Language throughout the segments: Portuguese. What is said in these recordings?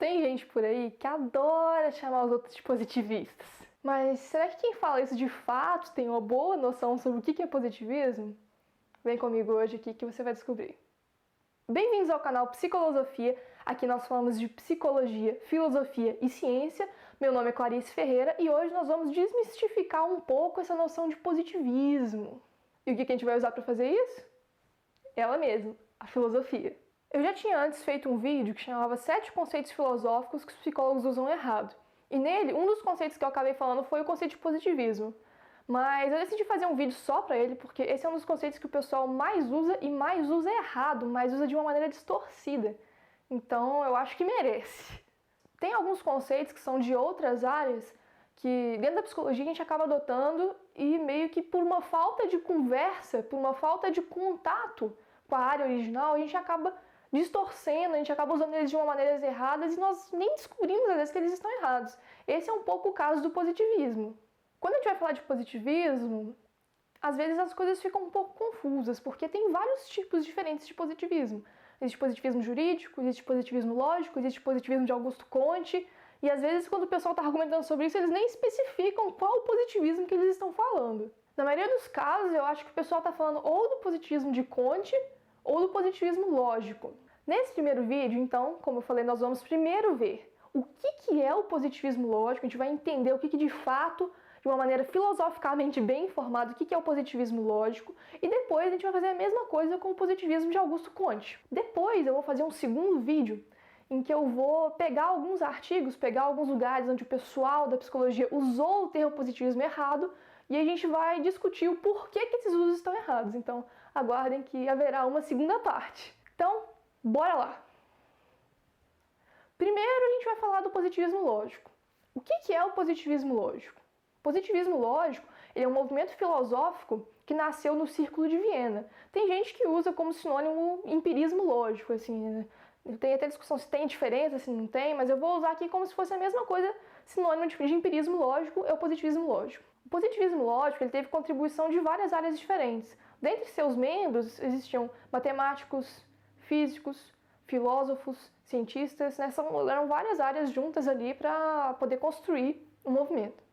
Tem gente por aí que adora chamar os outros de positivistas. Mas será que quem fala isso de fato tem uma boa noção sobre o que é positivismo? Vem comigo hoje aqui que você vai descobrir. Bem-vindos ao canal Psicolosofia. Aqui nós falamos de psicologia, filosofia e ciência. Meu nome é Clarice Ferreira e hoje nós vamos desmistificar um pouco essa noção de positivismo. E o que a gente vai usar para fazer isso? Ela mesma, a filosofia. Eu já tinha antes feito um vídeo que chamava 7 conceitos filosóficos que os psicólogos usam errado. E nele, um dos conceitos que eu acabei falando foi o conceito de positivismo. Mas eu decidi fazer um vídeo só pra ele, porque esse é um dos conceitos que o pessoal mais usa e mais usa errado, mais usa de uma maneira distorcida. Então eu acho que merece. Tem alguns conceitos que são de outras áreas que dentro da psicologia a gente acaba adotando e meio que por uma falta de conversa, por uma falta de contato com a área original, a gente acaba distorcendo, a gente acaba usando eles de uma maneira errada e nós nem descobrimos às vezes que eles estão errados. Esse é um pouco o caso do positivismo. Quando a gente vai falar de positivismo, às vezes as coisas ficam um pouco confusas, porque tem vários tipos diferentes de positivismo. Existe positivismo jurídico, existe positivismo lógico, existe positivismo de Augusto Comte, e às vezes quando o pessoal está argumentando sobre isso, eles nem especificam qual o positivismo que eles estão falando. Na maioria dos casos, eu acho que o pessoal está falando ou do positivismo de Comte, ou do positivismo lógico. Nesse primeiro vídeo, então, como eu falei, nós vamos primeiro ver o que é o positivismo lógico, a gente vai entender o que de fato, de uma maneira filosoficamente bem informada, o que é o positivismo lógico, e depois a gente vai fazer a mesma coisa com o positivismo de Augusto Comte. Depois eu vou fazer um segundo vídeo em que eu vou pegar alguns artigos, pegar alguns lugares onde o pessoal da psicologia usou o termo positivismo errado, e a gente vai discutir o porquê que esses usos estão errados. Então, aguardem que haverá uma segunda parte. Então, bora lá! Primeiro, a gente vai falar do positivismo lógico. O que é o positivismo lógico? O positivismo lógico ele é um movimento filosófico que nasceu no Círculo de Viena. Tem gente que usa como sinônimo empirismo lógico, assim, né? Tem até discussão se tem diferença, se não tem, mas eu vou usar aqui como se fosse a mesma coisa, sinônimo de empirismo lógico é o positivismo lógico. O positivismo lógico ele teve contribuição de várias áreas diferentes. Dentre seus membros existiam matemáticos, físicos, filósofos, cientistas, né? Eram várias áreas juntas ali para poder construir um movimento.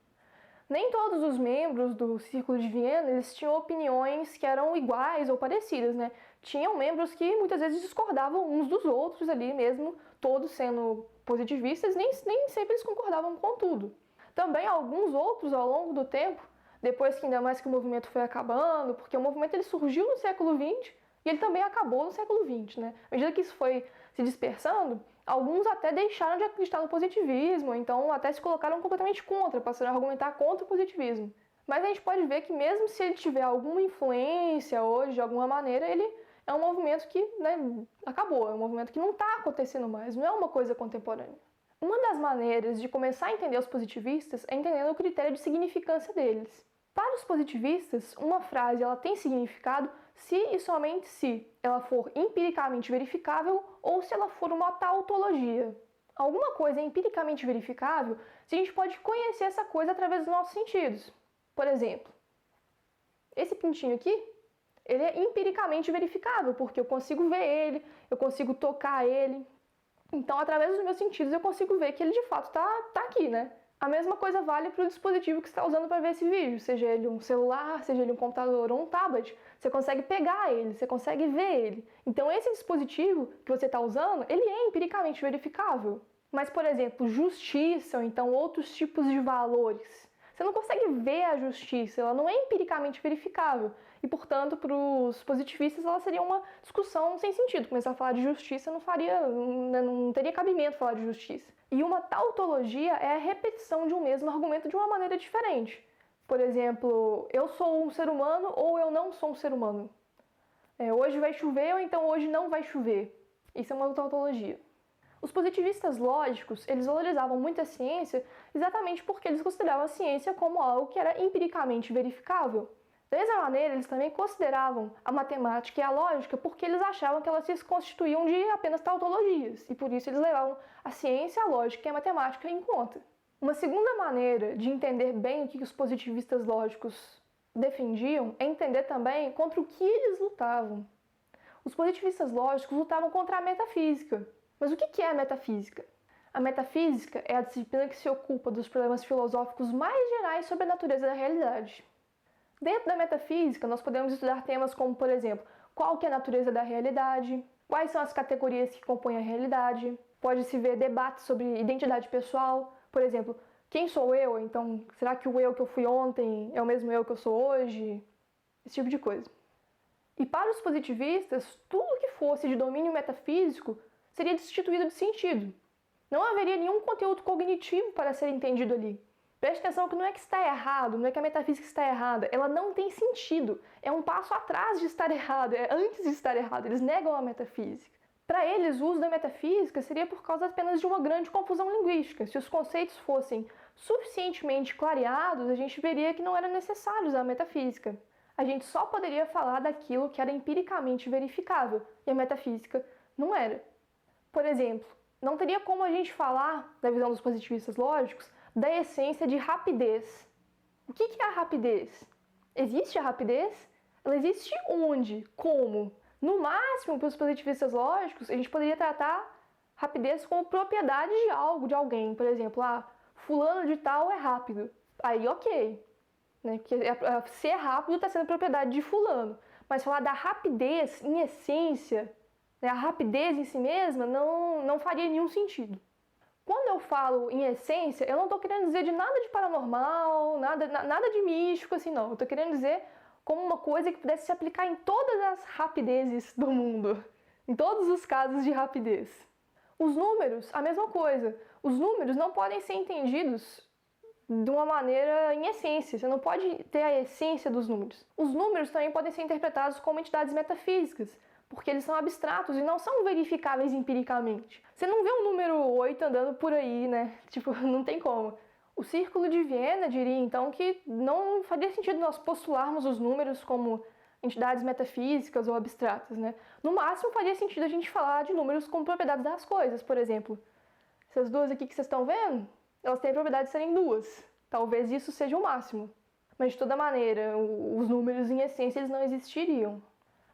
Nem todos os membros do Círculo de Viena eles tinham opiniões que eram iguais ou parecidas, né? Tinham membros que muitas vezes discordavam uns dos outros ali mesmo, todos sendo positivistas, nem sempre eles concordavam com tudo. Também alguns outros ao longo do tempo, depois que ainda mais que o movimento foi acabando, porque o movimento ele surgiu no século XX e ele também acabou no século XX, né? À medida que isso foi se dispersando, alguns até deixaram de acreditar no positivismo, então até se colocaram completamente contra, passaram a argumentar contra o positivismo. Mas a gente pode ver que mesmo se ele tiver alguma influência hoje, de alguma maneira, ele é um movimento que acabou, é um movimento que não está acontecendo mais, não é uma coisa contemporânea. Uma das maneiras de começar a entender os positivistas é entendendo o critério de significância deles. Para os positivistas, uma frase ela tem significado se e somente se ela for empiricamente verificável ou se ela for uma tautologia. Alguma coisa é empiricamente verificável se a gente pode conhecer essa coisa através dos nossos sentidos. Por exemplo, esse pintinho aqui, ele é empiricamente verificável, porque eu consigo ver ele, eu consigo tocar ele. Então, através dos meus sentidos, eu consigo ver que ele de fato tá aqui, né? A mesma coisa vale para o dispositivo que você está usando para ver esse vídeo, seja ele um celular, seja ele um computador ou um tablet, você consegue pegar ele, você consegue ver ele. Então esse dispositivo que você está usando, ele é empiricamente verificável. Mas, por exemplo, justiça ou então outros tipos de valores, você não consegue ver a justiça, ela não é empiricamente verificável. E, portanto, para os positivistas, ela seria uma discussão sem sentido. Começar a falar de justiça não teria cabimento falar de justiça. E uma tautologia é a repetição de um mesmo argumento de uma maneira diferente. Por exemplo, eu sou um ser humano ou eu não sou um ser humano. Hoje vai chover ou então hoje não vai chover. Isso é uma tautologia. Os positivistas lógicos, eles valorizavam muito a ciência exatamente porque eles consideravam a ciência como algo que era empiricamente verificável. Da mesma maneira, eles também consideravam a matemática e a lógica porque eles achavam que elas se constituíam de apenas tautologias, e por isso eles levavam a ciência, a lógica e a matemática em conta. Uma segunda maneira de entender bem o que os positivistas lógicos defendiam é entender também contra o que eles lutavam. Os positivistas lógicos lutavam contra a metafísica. Mas o que é a metafísica? A metafísica é a disciplina que se ocupa dos problemas filosóficos mais gerais sobre a natureza da realidade. Dentro da metafísica, nós podemos estudar temas como, por exemplo, qual que é a natureza da realidade, quais são as categorias que compõem a realidade, pode-se ver debates sobre identidade pessoal, por exemplo, quem sou eu? Então, será que o eu que eu fui ontem é o mesmo eu que eu sou hoje? Esse tipo de coisa. E para os positivistas, tudo que fosse de domínio metafísico seria destituído de sentido. Não haveria nenhum conteúdo cognitivo para ser entendido ali. Preste atenção que não é que está errado, não é que a metafísica está errada, ela não tem sentido. É um passo atrás de estar errado, é antes de estar errado, eles negam a metafísica. Para eles, o uso da metafísica seria por causa apenas de uma grande confusão linguística. Se os conceitos fossem suficientemente clareados, a gente veria que não era necessário usar a metafísica. A gente só poderia falar daquilo que era empiricamente verificável, e a metafísica não era. Por exemplo, não teria como a gente falar, da visão dos positivistas lógicos, da essência de rapidez. O que é a rapidez? Existe a rapidez? Ela existe onde? Como? No máximo, para os positivistas lógicos, a gente poderia tratar rapidez como propriedade de algo, de alguém. Por exemplo, fulano de tal é rápido. Aí, ok. Né? Porque ser rápido está sendo propriedade de fulano. Mas falar da rapidez em essência, né, a rapidez em si mesma, não faria nenhum sentido. Quando eu falo em essência, eu não estou querendo dizer de nada de paranormal, nada de místico, assim, não. Eu estou querendo dizer como uma coisa que pudesse se aplicar em todas as rapidezes do mundo, em todos os casos de rapidez. Os números, a mesma coisa. Os números não podem ser entendidos de uma maneira em essência, você não pode ter a essência dos números. Os números também podem ser interpretados como entidades metafísicas, porque eles são abstratos e não são verificáveis empiricamente. Você não vê um número 8 andando por aí, né? Tipo, não tem como. O Círculo de Viena diria, então, que não faria sentido nós postularmos os números como entidades metafísicas ou abstratas, né? No máximo, faria sentido a gente falar de números como propriedades das coisas, por exemplo. Essas duas aqui que vocês estão vendo, elas têm a propriedade de serem duas. Talvez isso seja o máximo. Mas, de toda maneira, os números, em essência, eles não existiriam.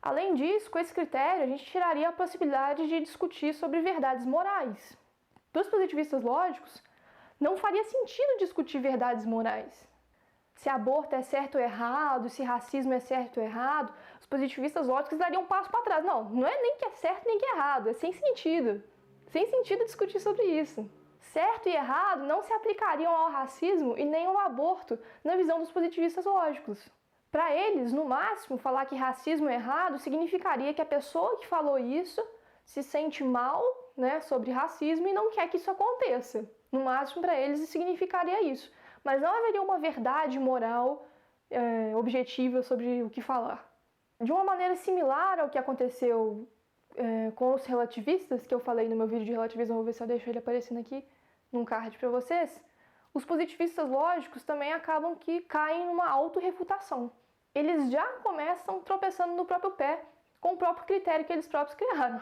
Além disso, com esse critério, a gente tiraria a possibilidade de discutir sobre verdades morais. Para os positivistas lógicos, não faria sentido discutir verdades morais. Se aborto é certo ou errado, se racismo é certo ou errado, os positivistas lógicos dariam um passo para trás. Não é nem que é certo nem que é errado, é sem sentido. Sem sentido discutir sobre isso. Certo e errado não se aplicariam ao racismo e nem ao aborto na visão dos positivistas lógicos. Para eles, no máximo, falar que racismo é errado significaria que a pessoa que falou isso se sente mal, né, sobre racismo e não quer que isso aconteça. No máximo, para eles, significaria isso. Mas não haveria uma verdade moral objetiva sobre o que falar. De uma maneira similar ao que aconteceu com os relativistas, que eu falei no meu vídeo de relativismo, vou ver se eu deixo ele aparecendo aqui num card para vocês, os positivistas lógicos também acabam que caem numa autorrefutação. Eles já começam tropeçando no próprio pé, com o próprio critério que eles próprios criaram.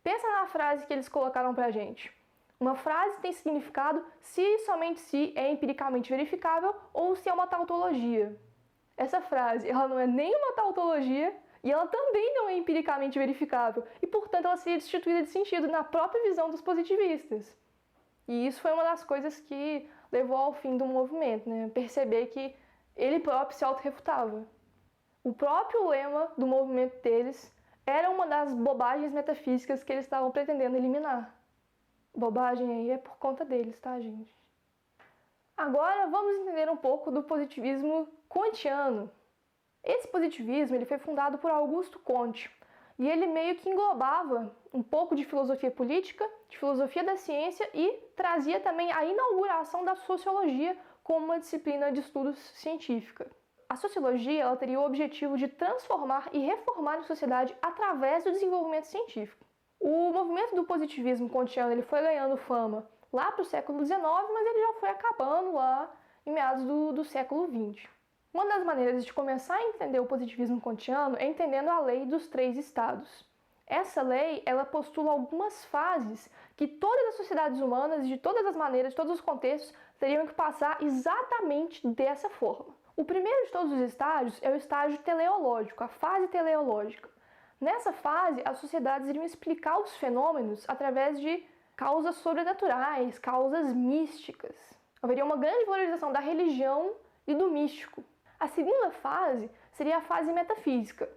Pensa na frase que eles colocaram pra gente. Uma frase tem significado se e somente se é empiricamente verificável ou se é uma tautologia. Essa frase, ela não é nem uma tautologia e ela também não é empiricamente verificável e, portanto, ela seria destituída de sentido na própria visão dos positivistas. E isso foi uma das coisas que levou ao fim do movimento, né? Perceber que ele próprio se autorrefutava. O próprio lema do movimento deles era uma das bobagens metafísicas que eles estavam pretendendo eliminar. Bobagem aí é por conta deles, tá, gente? Agora vamos entender um pouco do positivismo kantiano. Esse positivismo ele foi fundado por Augusto Comte e ele meio que englobava um pouco de filosofia política, de filosofia da ciência e trazia também a inauguração da sociologia como uma disciplina de estudos científica. A sociologia ela teria o objetivo de transformar e reformar a sociedade através do desenvolvimento científico. O movimento do positivismo kantiano ele foi ganhando fama lá para o século XIX, mas ele já foi acabando lá em meados do século XX. Uma das maneiras de começar a entender o positivismo kantiano é entendendo a lei dos 3 estados. Essa lei ela postula algumas fases que todas as sociedades humanas, de todas as maneiras, de todos os contextos, teriam que passar exatamente dessa forma. O primeiro de todos os estágios é o estágio teleológico, a fase teleológica. Nessa fase, as sociedades iriam explicar os fenômenos através de causas sobrenaturais, causas místicas. Haveria uma grande valorização da religião e do místico. A segunda fase seria a fase metafísica.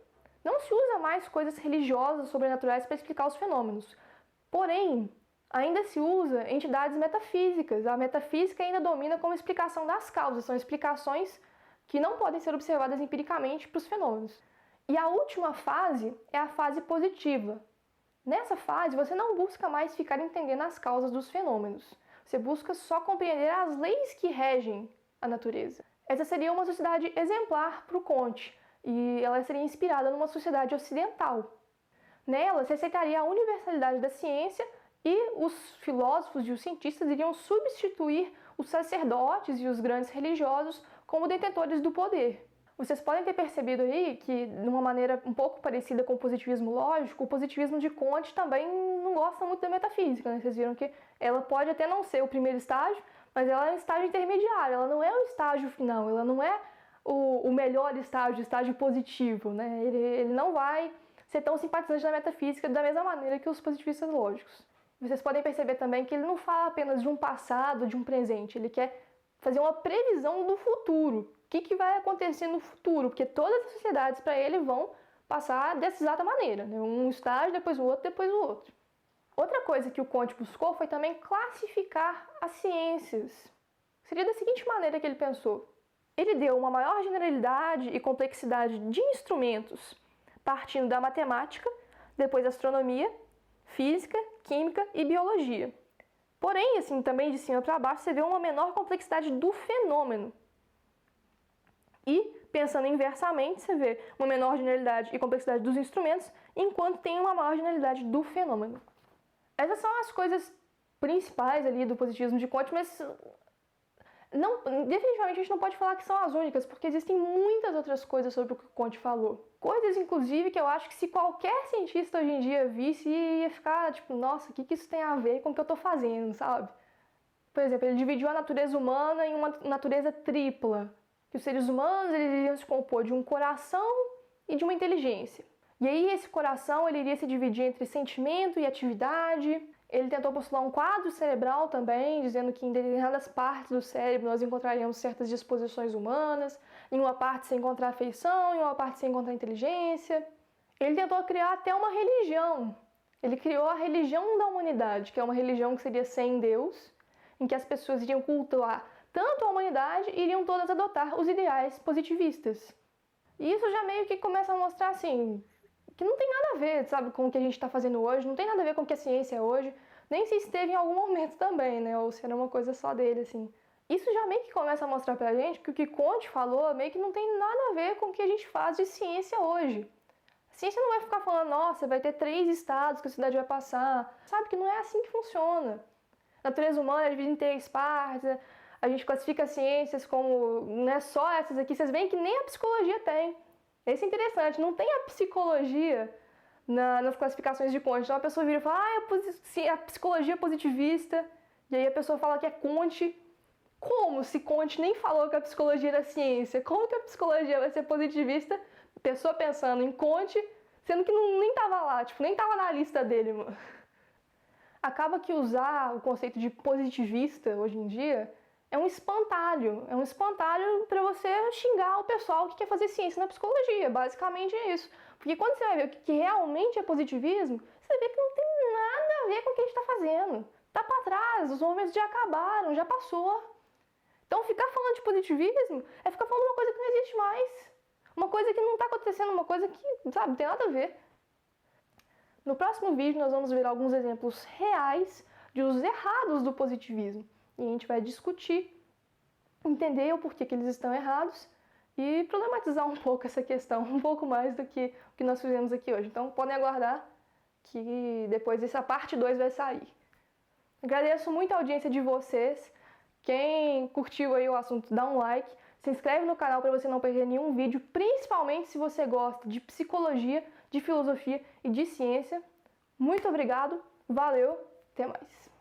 Não se usa mais coisas religiosas sobrenaturais para explicar os fenômenos. Porém, ainda se usa entidades metafísicas. A metafísica ainda domina como explicação das causas. São explicações que não podem ser observadas empiricamente para os fenômenos. E a última fase é a fase positiva. Nessa fase, você não busca mais ficar entendendo as causas dos fenômenos. Você busca só compreender as leis que regem a natureza. Essa seria uma sociedade exemplar para o Comte, e ela seria inspirada numa sociedade ocidental. Nela, se aceitaria a universalidade da ciência e os filósofos e os cientistas iriam substituir os sacerdotes e os grandes religiosos como detentores do poder. Vocês podem ter percebido aí que, de uma maneira um pouco parecida com o positivismo lógico, o positivismo de Comte também não gosta muito da metafísica, né? Vocês viram que ela pode até não ser o primeiro estágio, mas ela é um estágio intermediário, ela não é o estágio final, ela não é o melhor estágio, o estágio positivo, né? Ele não vai ser tão simpatizante da metafísica da mesma maneira que os positivistas lógicos. Vocês podem perceber também que ele não fala apenas de um passado, de um presente, ele quer fazer uma previsão do futuro. O que vai acontecer no futuro? Porque todas as sociedades para ele vão passar dessa exata maneira, né? Um estágio, depois o outro, depois o outro. Outra coisa que o Comte buscou foi também classificar as ciências. Seria da seguinte maneira que ele pensou. Ele deu uma maior generalidade e complexidade de instrumentos, partindo da matemática, depois astronomia, física, química e biologia. Porém, assim, também de cima para baixo, você vê uma menor complexidade do fenômeno. E, pensando inversamente, você vê uma menor generalidade e complexidade dos instrumentos, enquanto tem uma maior generalidade do fenômeno. Essas são as coisas principais ali do positivismo de Comte, mas definitivamente a gente não pode falar que são as únicas, porque existem muitas outras coisas sobre o que o Comte falou. Coisas, inclusive, que eu acho que se qualquer cientista hoje em dia visse, ia ficar tipo, nossa, o que isso tem a ver com o que eu estou fazendo, sabe? Por exemplo, ele dividiu a natureza humana em uma natureza tripla. Que os seres humanos eles iriam se compor de um coração e de uma inteligência. E aí esse coração ele iria se dividir entre sentimento e atividade. Ele tentou postular um quadro cerebral também, dizendo que em determinadas partes do cérebro nós encontraríamos certas disposições humanas, em uma parte se encontrar afeição, em uma parte se encontrar inteligência. Ele tentou criar até uma religião. Ele criou a religião da humanidade, que é uma religião que seria sem Deus, em que as pessoas iriam cultuar tanto a humanidade, iriam todas adotar os ideais positivistas. E isso já meio que começa a mostrar, assim, que não tem nada a ver, sabe, com o que a gente está fazendo hoje, não tem nada a ver com o que a ciência é hoje, nem se esteve em algum momento também, né, ou se era uma coisa só dele, assim. Isso já meio que começa a mostrar pra gente que o que Comte falou meio que não tem nada a ver com o que a gente faz de ciência hoje. A ciência não vai ficar falando, nossa, vai ter 3 estados que a cidade vai passar. Sabe que não é assim que funciona. A natureza humana é dividida em 3 partes, a gente classifica as ciências como, não é só essas aqui, vocês veem que nem a psicologia tem. Isso é interessante, não tem a psicologia nas classificações de Comte. Então a pessoa vira e fala, a psicologia positivista, e aí a pessoa fala que é Comte. Como se Comte nem falou que a psicologia era ciência? Como que a psicologia vai ser positivista? Pessoa pensando em Comte, sendo que nem estava lá, tipo, nem estava na lista dele, mano. Acaba que usar o conceito de positivista hoje em dia é um espantalho para você xingar o pessoal que quer fazer ciência na psicologia, basicamente é isso. Porque quando você vai ver o que realmente é positivismo, você vê que não tem nada a ver com o que a gente está fazendo. Tá para trás, os momentos já acabaram, já passou. Então ficar falando de positivismo é ficar falando uma coisa que não existe mais. Uma coisa que não está acontecendo, uma coisa que, sabe, não tem nada a ver. No próximo vídeo nós vamos ver alguns exemplos reais de usos errados do positivismo. E a gente vai discutir, entender o porquê que eles estão errados e problematizar um pouco essa questão, um pouco mais do que o que nós fizemos aqui hoje. Então podem aguardar que depois essa parte 2 vai sair. Agradeço muito a audiência de vocês. Quem curtiu aí o assunto, dá um like. Se inscreve no canal para você não perder nenhum vídeo, principalmente se você gosta de psicologia, de filosofia e de ciência. Muito obrigado, valeu, até mais.